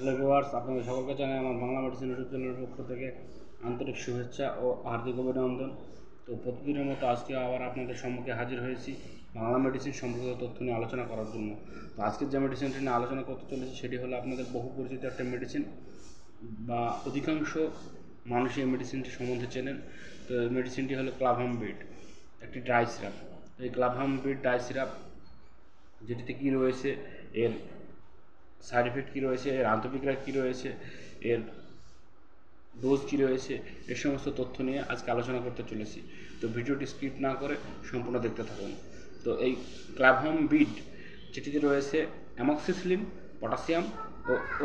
Hello viewers, আপনাদের সকলকে জানাই আমার বাংলা মেডিসিন ইউটিউব চ্যানেলের পক্ষ থেকে আন্তরিক শুভেচ্ছা ও হার্দিক অভিনন্দন। তো প্রতিদিনের মতো আজকে আবার আপনাদের সম্মুখে হাজির হয়েছি বাংলা মেডিসিন সম্পর্কিত তথ্য নিয়ে আলোচনা করার জন্য। তো আজকের যে মেডিসিনটি নিয়ে আলোচনা করতে চলেছি সেটি হলো আপনাদের বহু পরিচিত একটা মেডিসিন, বা অধিকাংশ মানুষ এই মেডিসিনটি সম্বন্ধে চেনেন। তো এই মেডিসিনটি হলো ক্লাভামবিড, একটি ড্রাই সিরাপ। এই ক্লাভামবিড ড্রাই সিরাপ যেটিতে কী রয়েছে, এর সাইড এফেক্ট কী রয়েছে, এর আন্তঃবিক্রিয়া কী রয়েছে, এর ডোজ কী রয়েছে, এই সমস্ত তথ্য নিয়ে আজকে আলোচনা করতে চলেছি। তো ভিডিওটি স্কিপ না করে সম্পূর্ণ দেখতে থাকুন। তো এই ক্লাভামবিড যেটিতে রয়েছে অ্যামক্সিসিলিন, পটাশিয়াম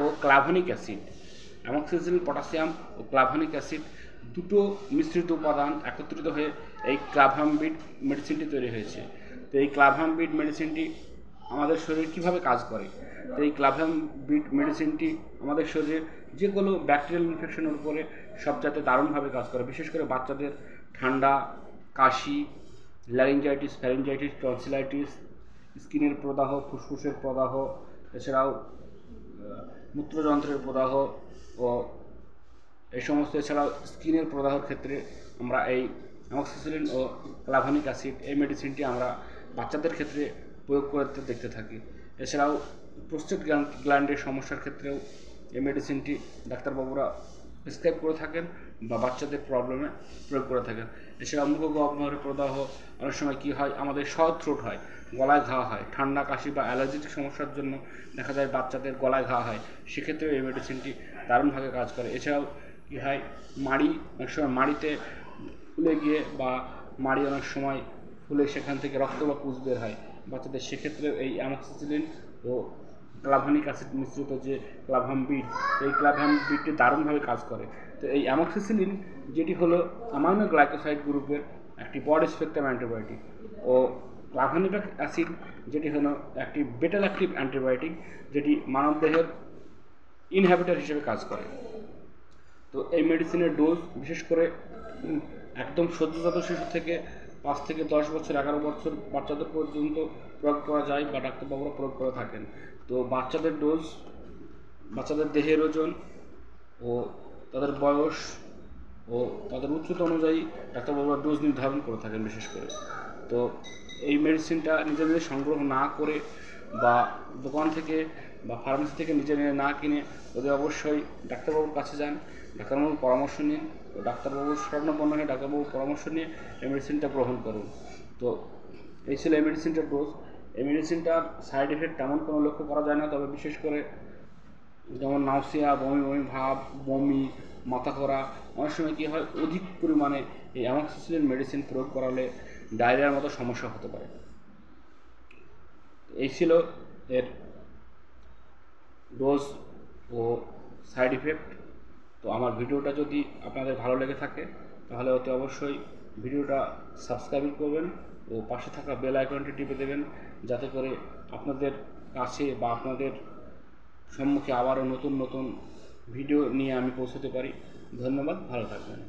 ও ক্লাভনিক অ্যাসিড। অ্যামক্সিসিলিন, পটাশিয়াম ও ক্লাভনিক অ্যাসিড দুটো মিশ্রিত উপাদান একত্রিত হয়ে এই ক্লাভামবিড মেডিসিনটি তৈরি হয়েছে। তো এই ক্লাভামবিড মেডিসিনটি আমাদের শরীরে কীভাবে কাজ করে? তো এই ক্লাভামবিড মেডিসিনটি আমাদের শরীরে যে কোনো ব্যাকটেরিয়াল ইনফেকশনের উপরে সবচাইতে দারুণভাবে কাজ করে। বিশেষ করে বাচ্চাদের ঠান্ডা, কাশি, ল্যারিঞ্জাইটিস, ফ্যারিঞ্জাইটিস, টনসিলাইটিস, স্কিনের প্রদাহ, ফুসফুসের প্রদাহ, এছাড়াও মূত্রযন্ত্রের প্রদাহ ও এই সমস্ত, এছাড়াও স্কিনের প্রদাহের ক্ষেত্রে আমরা এই অ্যামক্সিসিলিন ও ক্লাভনিক অ্যাসিড এই মেডিসিনটি আমরা বাচ্চাদের ক্ষেত্রে প্রয়োগ করতে দেখতে থাকি। এছাড়াও প্রস্টেট গ্ল্যান্ডের সমস্যার ক্ষেত্রেও এই মেডিসিনটি ডাক্তারবাবুরা প্রেসক্রাইব করে থাকেন বা বাচ্চাদের প্রবলেমে প্রয়োগ করে থাকেন। এছাড়াও মুখগহ্বরের প্রদাহ, অনেক সময় কী হয়, আমাদের সর থ্রোট হয়, গলায় ঘা হয়, ঠান্ডা, কাশি বা অ্যালার্জিক সমস্যার জন্য দেখা যায় বাচ্চাদের গলায় ঘা হয়, সেক্ষেত্রেও এই মেডিসিনটি দারুণভাবে কাজ করে। এছাড়াও কী হয়, মাড়ি, অনেক সময় মাড়িতে ফুলে গিয়ে বা মাড়ি অনেক সময় ফুলে সেখান থেকে রক্ত বা পুঁজ বের হয় বাচ্চাদের, সেক্ষেত্রে এই অ্যামক্সিসিলিন ও ক্লাভনিক অ্যাসিড মিশ্রিত যে ক্লাভামবিড, এই ক্লাভামবিডটি দারুণভাবে কাজ করে। তো এই অ্যামক্সিসিলিন যেটি হলো অ্যামাইনো গ্লাইকোসাইড গ্রুপের একটি ব্রড স্পেকট্রাম অ্যান্টিবায়োটিক, ও ক্লাভনিক অ্যাসিড যেটি হলো একটি বেটা ল্যাকটিভ অ্যান্টিবায়োটিক, যেটি মানবদেহের ইনহ্যাবিটার হিসেবে কাজ করে। তো এই মেডিসিনের ডোজ বিশেষ করে একদম সদ্যজাত শিশু থেকে 5 থেকে 10 বছর, 11 বছর বাচ্চাদের পর্যন্ত প্রয়োগ করা যায় বা ডাক্তারবাবুরা প্রয়োগ করে থাকেন। তো বাচ্চাদের ডোজ, বাচ্চাদের দেহের ওজন ও তাদের বয়স ও তাদের উচ্চতা অনুযায়ী ডাক্তারবাবুরা ডোজ নির্ধারণ করে থাকেন বিশেষ করে। তো এই মেডিসিনটা নিজেদের সংগ্রহ না করে বা দোকান থেকে বা ফার্মেসি থেকে নিজে না কিনে ওদের অবশ্যই ডাক্তারবাবুর কাছে যান, ডাক্তারবাবুর পরামর্শ নিন, তো ডাক্তারবাবুর শরণাপন্ন হয়ে ডাক্তারবাবুর পরামর্শ নিয়ে এই মেডিসিনটা গ্রহণ করুন। তো এই ছিল এই মেডিসিনটার ডোজ। এই মেডিসিনটার সাইড এফেক্ট তেমন কোনো লক্ষ্য করা যায় না, তবে বিশেষ করে যেমন নাউসিয়া, বমি বমি ভাব, বমি, মাথা ঘোরা, অনেক সময় কী হয়, অধিক পরিমাণে এই অ্যামক্সিসিলিন মেডিসিন প্রয়োগ করালে ডায়রিয়ার মতো সমস্যা হতে পারে। এই ছিল এর ডোজ ও সাইড ইফেক্ট। তো আমার ভিডিওটা যদি আপনাদের ভালো লেগে থাকে তাহলে অতি অবশ্যই ভিডিওটা সাবস্ক্রাইব করবেন ও পাশে থাকা বেল আইকনটি টিপে দেবেন, যাতে করে আপনাদের কাছে বা আপনাদের সম্মুখে আবারও নতুন নতুন ভিডিও নিয়ে আমি পৌঁছতে পারি। ধন্যবাদ, ভালো থাকবেন।